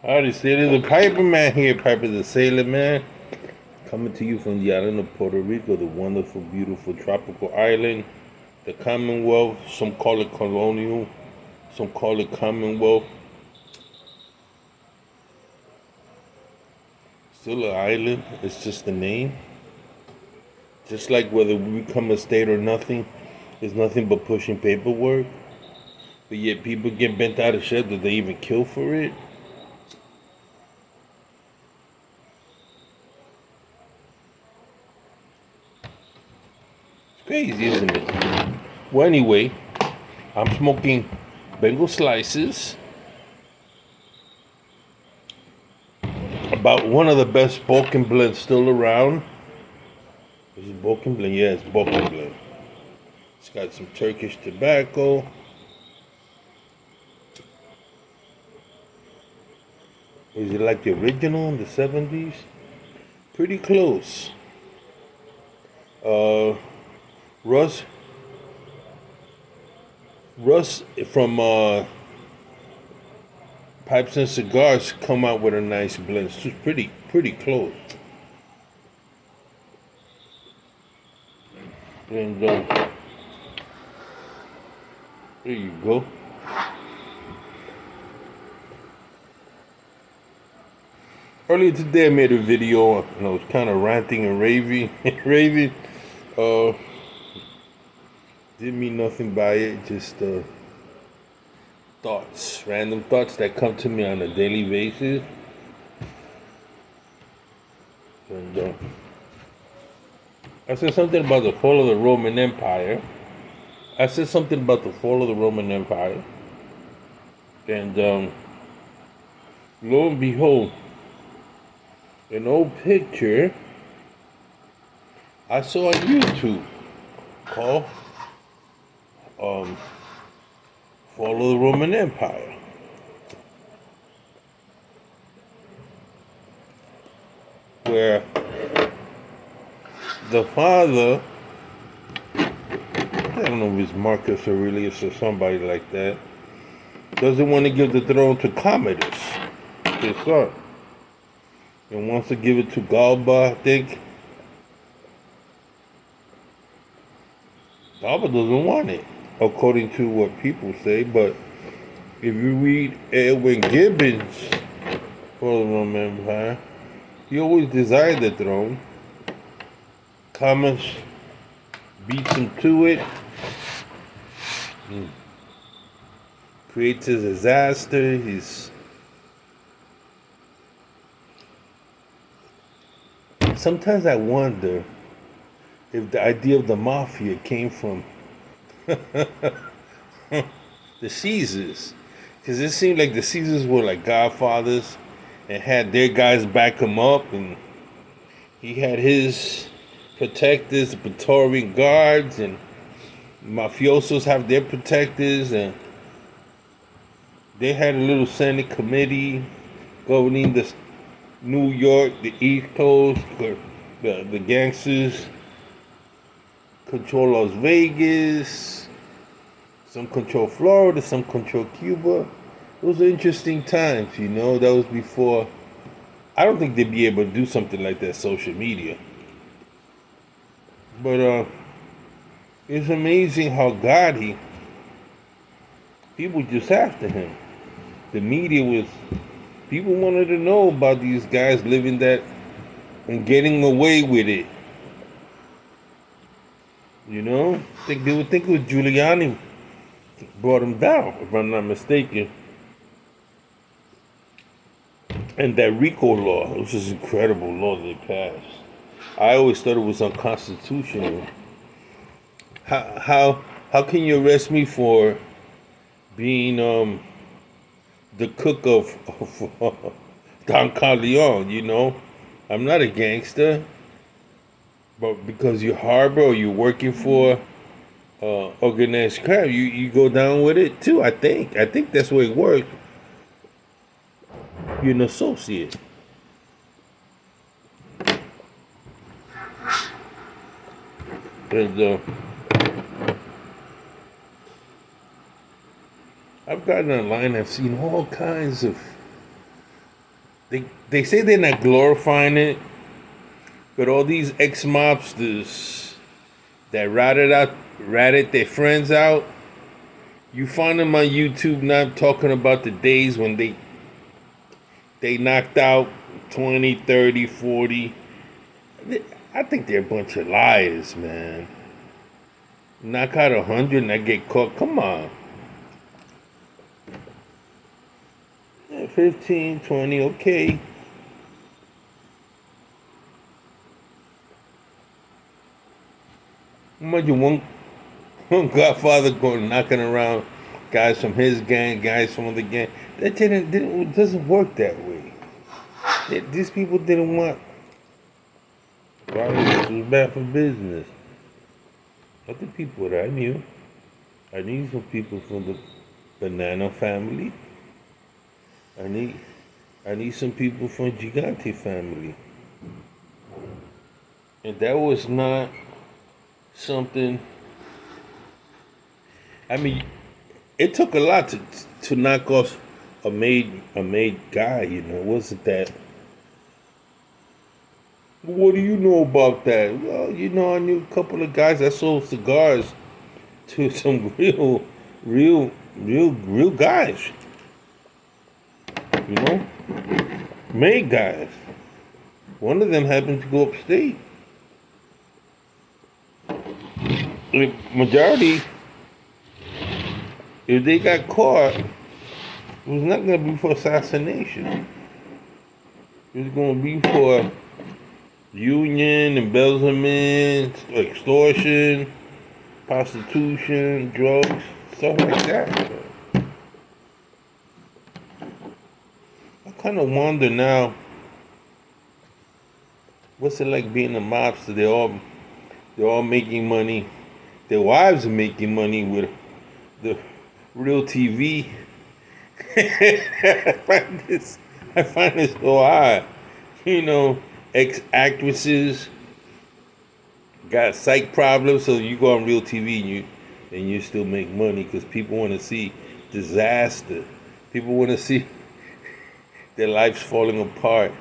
Alright, it's Sailor the Piper Man here, Piper the Sailor Man. Coming to you from the island of Puerto Rico, the wonderful, beautiful tropical island, the Commonwealth. Some call it colonial, some call it Commonwealth. Still an island, it's just a name. Just like whether we become a state or nothing, it's nothing but pushing paperwork. But yet people get bent out of shape that they even kill for it. It's crazy, isn't it? Well, anyway, I'm smoking Bengal slices. About one of the best Balkan blends still around. Is it Balkan blend? Yeah, it's Balkan blend. It's got some Turkish tobacco. Is it like the original in the 70s? Pretty close. Russ from Pipes and Cigars come out with a nice blend. It's pretty close. And there you go. Earlier today I made a video and I was kind of ranting and raving. Didn't mean nothing by it, just thoughts, random thoughts that come to me on a daily basis. And I said something about the fall of the Roman Empire. And lo and behold, an old picture I saw on YouTube called Fall of the Roman Empire. Where the father, I don't know if it's Marcus Aurelius or somebody like that, doesn't want to give the throne to Commodus, his son, and wants to give it to Galba, I think. Galba doesn't want it, according to what people say, but if you read Edwin Gibbon's Fall of the Roman Empire, he always desired the throne. Commodus beats him to it. Creates a disaster. Sometimes I wonder if the idea of the mafia came from the Caesars, because it seemed like the Caesars were like godfathers and had their guys back him up, and he had his protectors, the Praetorian guards, and mafiosos have their protectors, and they had a little Senate committee governing the New York, the East Coast, the gangsters control Las Vegas, some control Florida, some control Cuba. Those are interesting times, you know. That was before, I don't think they'd be able to do something like that, social media. But it's amazing how gaudy people just after him. The media people wanted to know about these guys living that and getting away with it. You know, they would think it was Giuliani brought him down, if I'm not mistaken. And that RICO law, which is an incredible law they passed. I always thought it was unconstitutional. How can you arrest me for being the cook of Don Corleone? You know, I'm not a gangster, but because you harbor or you're working for organized crime, you go down with it too. I think that's the way it works. You're an associate. And I've gotten online, I've seen all kinds of they say they're not glorifying it, but all these ex-mobsters that ratted their friends out, you find them on YouTube now talking about the days when they knocked out 20, 30, 40. I think they're a bunch of liars, man. Knock out 100 and I get caught. Come on. Yeah, 15, 20, okay. Imagine one Godfather going knocking around guys from his gang, guys from the gang. That doesn't work that way. These people didn't want violence. It was bad for business. Other people that I knew some people from the Banana family. I need some people from Gigante family. And that was not something. I mean, it took a lot to knock off a made guy, It wasn't that. What do you know about that? Well, I knew a couple of guys that sold cigars to some real guys. Made guys. One of them happened to go upstate. The majority, if they got caught, it was not going to be for assassination. It was going to be for union, embezzlement, extortion, prostitution, drugs, stuff like that. I kind of wonder now, what's it like being a mobster? They're all making money. Their wives are making money with the real TV. I find this so odd. Ex-actresses got psych problems, so you go on real TV and you still make money because people want to see disaster. People want to see their lives falling apart.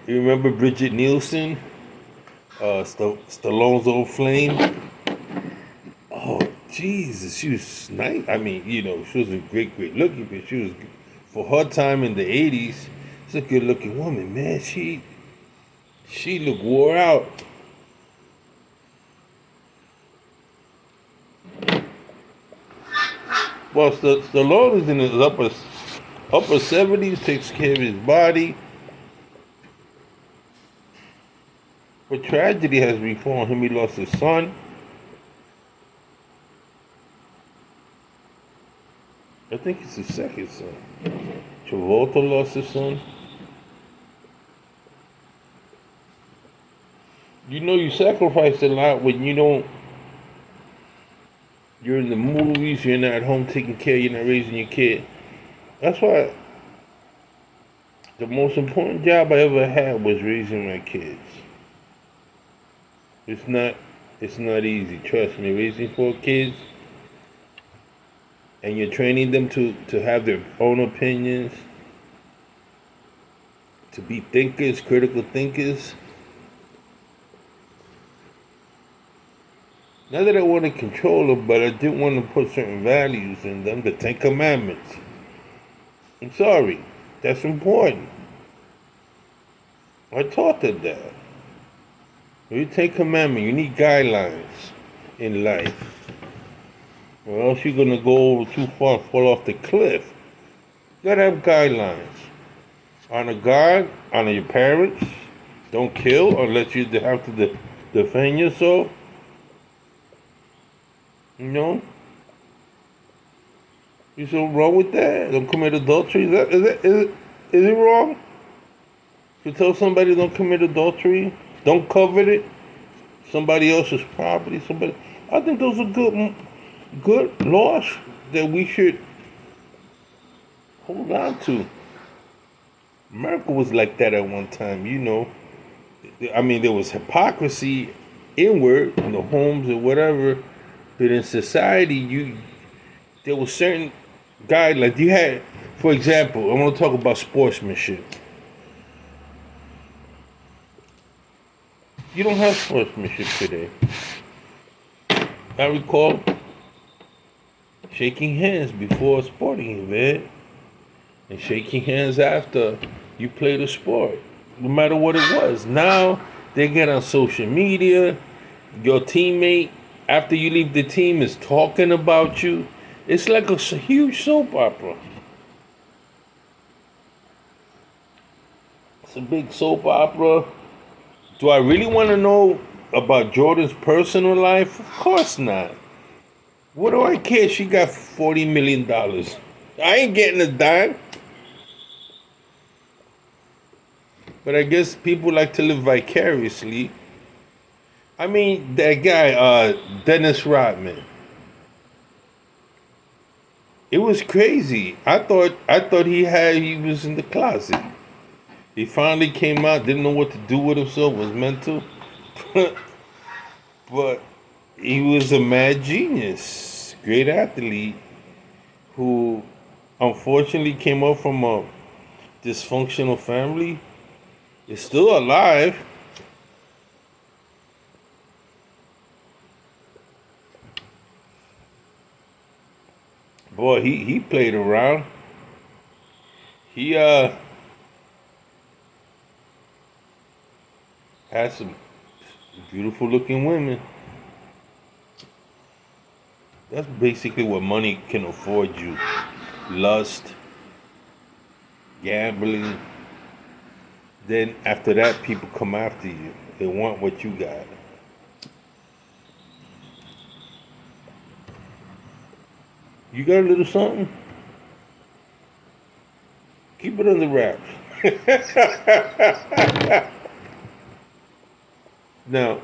You remember Bridget Nielsen, Stallone's old flame? Oh, Jesus, she was nice. I mean, she was a great looking, but she was, for her time in the 80s, she's a good looking woman, man. She looked wore out. Well, Stallone is in his upper 70s, takes care of his body. But tragedy has befallen him. He lost his son. I think it's his second son. Travolta lost his son. You sacrifice a lot when you're in the movies, you're not at home taking care, you're not raising your kid. That's why the most important job I ever had was raising my kids. It's not easy, trust me. Raising 4 kids and you're training them to have their own opinions, to be thinkers, critical thinkers. Not that I want to control them, but I did want to put certain values in them, the 10 Commandments. I'm sorry, that's important. I taught them that. You 10 Commandments, you need guidelines in life. Or else you're going to go over too far and fall off the cliff. You got to have guidelines. Honor God, honor your parents. Don't kill unless you have to defend yourself. You so wrong with that? Don't commit adultery? Is it wrong to tell somebody don't commit adultery? Don't covet it? Somebody else's property? I think those are good laws that we should hold on to. America was like that at one time, I mean, there was hypocrisy inward in the homes or whatever. But in society, there were certain guidelines. You had, for example, I want to talk about sportsmanship. You don't have sportsmanship today. I recall shaking hands before a sporting event and shaking hands after you played a sport, no matter what it was. Now they get on social media. Your teammate, after you leave the team, is talking about you. It's like a huge soap opera. It's a big soap opera. Do I really want to know about Jordan's personal life? Of course not. What do I care? She got $40 million. I ain't getting a dime. But I guess people like to live vicariously. I mean, that guy, Dennis Rodman. It was crazy. I thought he was in the closet. He finally came out, didn't know what to do with himself, was mental. But he was a mad genius, great athlete who unfortunately came up from a dysfunctional family. Is still alive. Boy, he played around. He had some beautiful looking women. That's basically what money can afford you. Lust, gambling. Then after that, people come after you. They want what you got. You got a little something? Keep it under wraps. Now,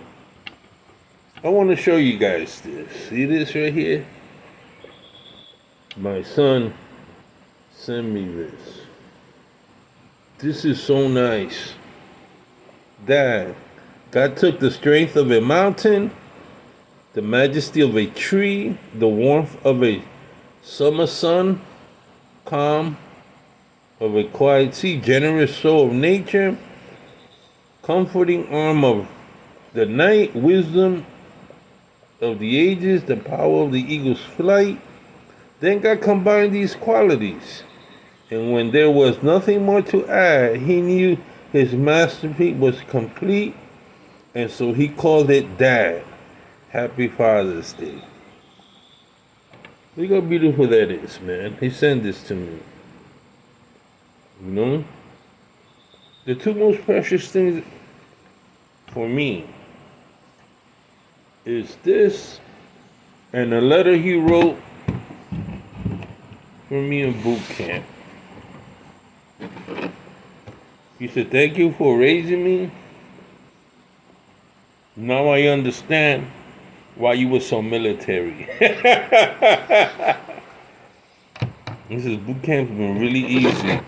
I want to show you guys this. See this right here? My son sent me this. This is so nice. Dad, God took the strength of a mountain, the majesty of a tree, the warmth of a summer sun, calm of a quiet sea, generous soul of nature, comforting arm of the night, wisdom of the ages, the power of the eagle's flight. Then God combined these qualities. And when there was nothing more to add, he knew his masterpiece was complete, and so he called it Dad. Happy Father's Day. Look how beautiful that is, man. He sent this to me. You know? The two most precious things for me is this and a letter he wrote for me in boot camp. He said, "Thank you for raising me. Now I understand why you were so military." He says, "Boot camp's been really easy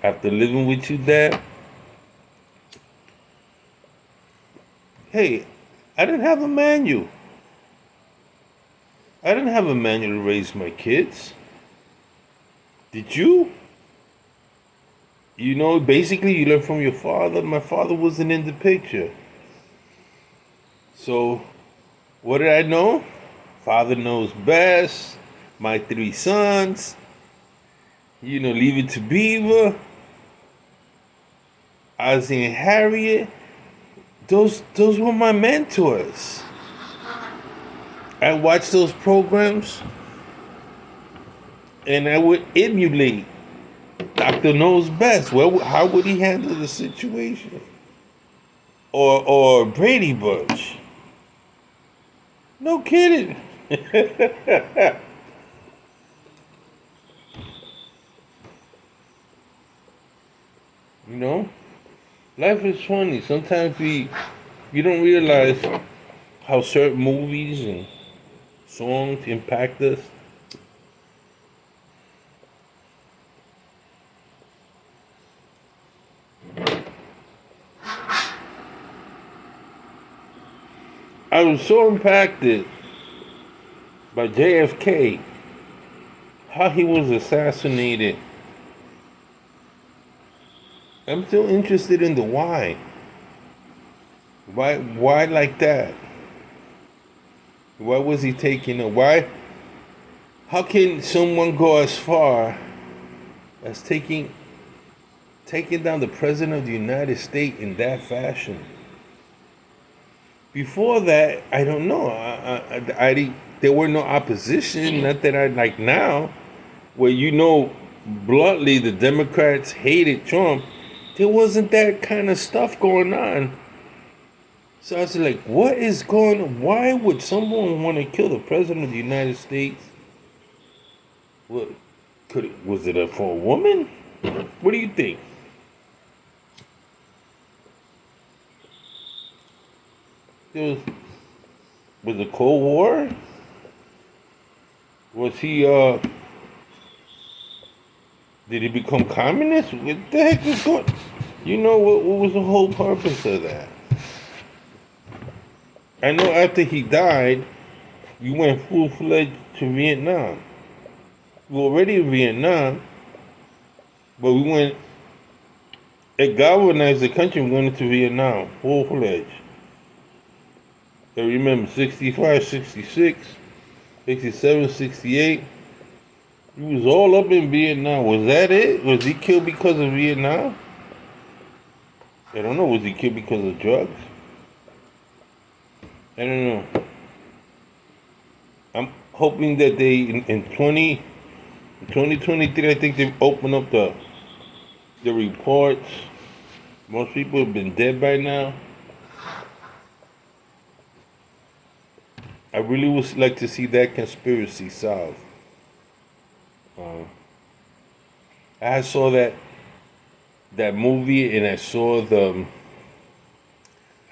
after living with you, Dad." Hey, I didn't have a manual. I didn't have a manual to raise my kids. Did you? You know, basically you learn from your father. My father wasn't in the picture. So, what did I know? Father knows best. My three sons. You know, Leave It to Beaver. Ozzie and Harriet. Those were my mentors. I watched those programs and I would emulate. Doctor knows best. Well, how would he handle the situation? Or Brady Bunch. No kidding. You know, life is funny. Sometimes you don't realize how certain movies and songs impact us. I was so impacted by JFK, how he was assassinated. I'm still interested in the why. Why like that? Why was he taking it? Why? How can someone go as far as taking down the president of the United States in that fashion? Before that, I don't know. There were no opposition. Not that I like now, where bluntly the Democrats hated Trump. There wasn't that kind of stuff going on. So I was like, what is going on? Why would someone want to kill the president of the United States? What was it for a woman? What do you think? There was the Cold War? Was he did he become communist? What the heck was going? What was the whole purpose of that? I know after he died, you went full-fledged to Vietnam. We were already in Vietnam, but it galvanized the country. We went into Vietnam, full-fledged. I remember 65, 66, 67, 68. He was all up in Vietnam. Was that it? Was he killed because of Vietnam? I don't know. Was he killed because of drugs? I don't know. I'm hoping that they, in 2023, I think they've opened up the reports. Most people have been dead by now. I really would like to see that conspiracy solved. I saw that movie, and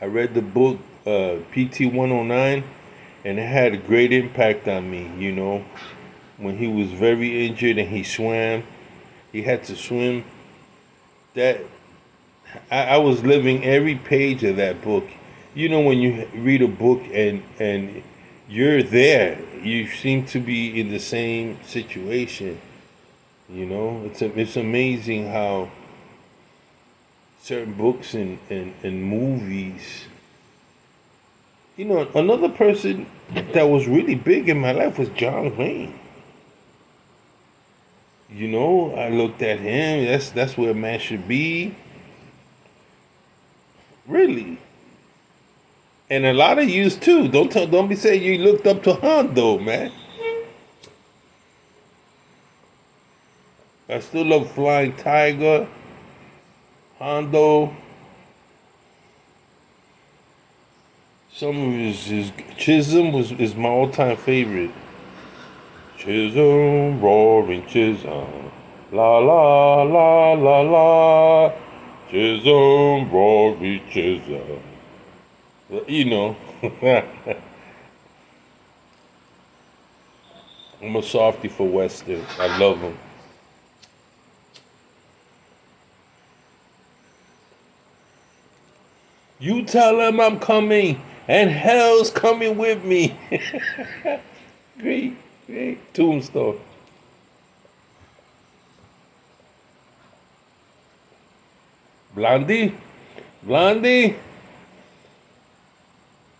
I read the book PT 109, and it had a great impact on me. When he was very injured and he had to swim. That I was living every page of that book. When you read a book and you're there, you seem to be in the same situation. It's amazing how certain books and movies. Another person that was really big in my life was John Wayne. I looked at him. That's where a man should be. Really. And a lot of yous too. Don't be saying you looked up to Hondo, man. I still love Flying Tiger, Hondo. Some of his Chisholm is my all-time favorite. Chisholm, roaring Chisholm, la la la la la. Chisholm, roaring Chisholm. I'm a softie for Western. I love them. You tell him I'm coming, and hell's coming with me. Great tombstone. Blondie,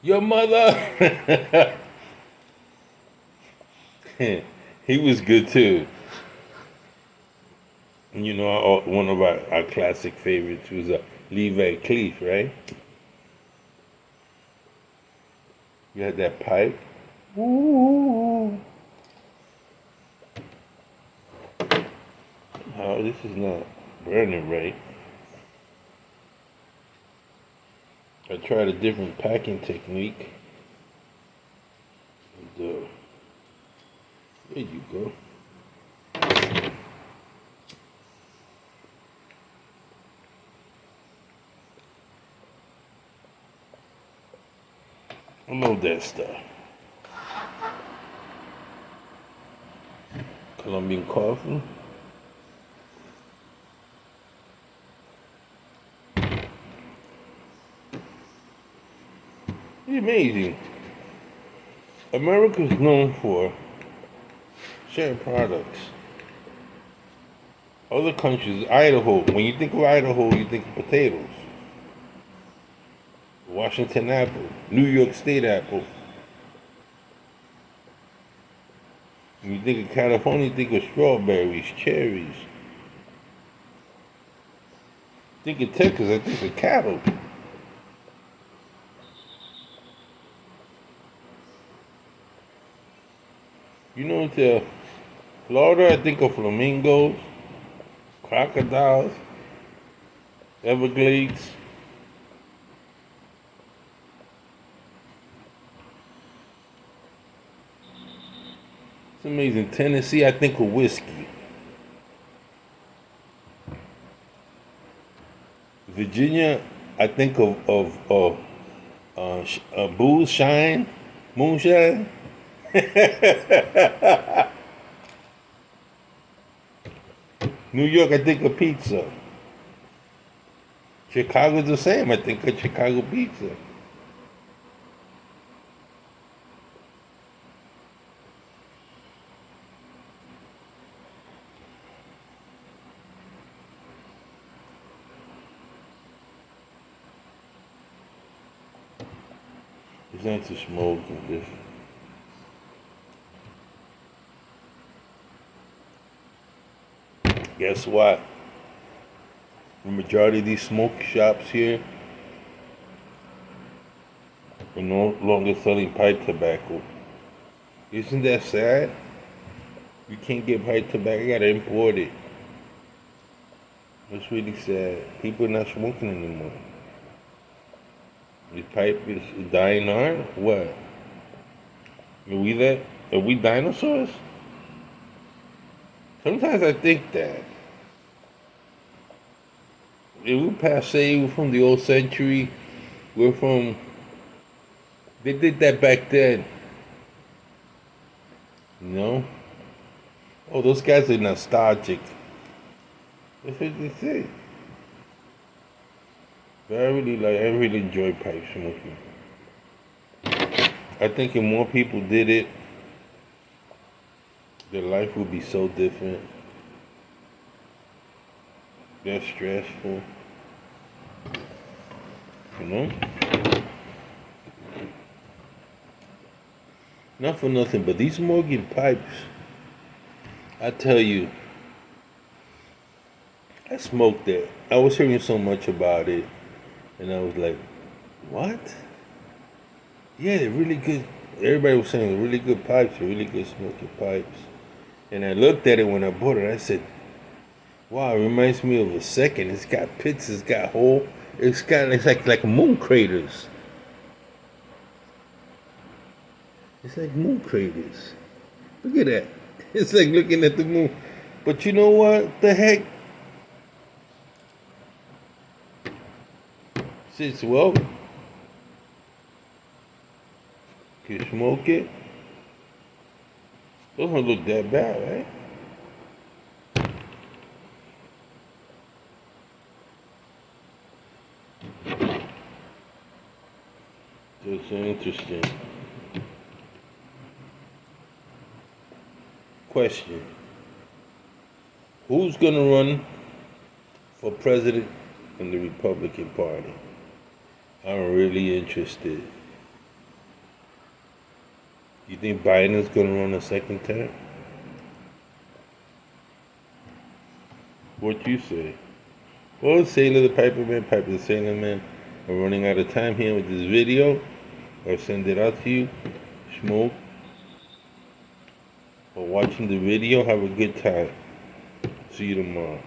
your mother. He was good too. One of our classic favorites was Levi Cleef, right? You had that pipe. Ooh. Oh, this is not burning right. I tried a different packing technique. And, there you go. I know that stuff. Colombian coffee. It's amazing. America is known for certain products. Other countries, Idaho. When you think of Idaho, you think of potatoes. Washington apple, New York State apple. When you think of California, you think of strawberries, cherries. Think of Texas, I think of cattle. You know, to Florida, I think of flamingos, crocodiles, Everglades. It's amazing. Tennessee, I think of whiskey. Virginia, I think of booze, shine, moonshine. New York, I think of pizza. Chicago's the same. I think of Chicago pizza. It's not to smoke and this. Guess what? The majority of these smoke shops here are no longer selling pipe tobacco. Isn't that sad? You can't get pipe tobacco, you gotta import it. It's really sad. People are not smoking anymore. The pipe is dying on? What? Are we dinosaurs? Sometimes I think that. We're passe, we're from the old century, they did that back then. You know? Oh, those guys are nostalgic. That's what they say. But I really enjoy pipe smoking. I think if more people did it, their life would be so different. Less stressful. You know? Not for nothing, but these smoking pipes, I tell you, I smoked it. I was hearing so much about it, and I was like, what? Yeah, they're really good. Everybody was saying they're really good pipes, they're really good smoking pipes. And I looked at it when I bought it, I said, wow, it reminds me of a second. It's got pits, it's got hole, it's like moon craters. It's like moon craters. Look at that. It's like looking at the moon. But you know what? The heck? Since, well, you smoke it, doesn't look that bad, right? That's interesting. Question. Who's gonna run for president in the Republican Party? I'm really interested. You think Biden's gonna run a second term? What you say? Well, Sailor the Piper Man, Piper the Sailor Man. We're running out of time here with this video. I'll send it out to you. Smoke. Or watching the video. Have a good time. See you tomorrow.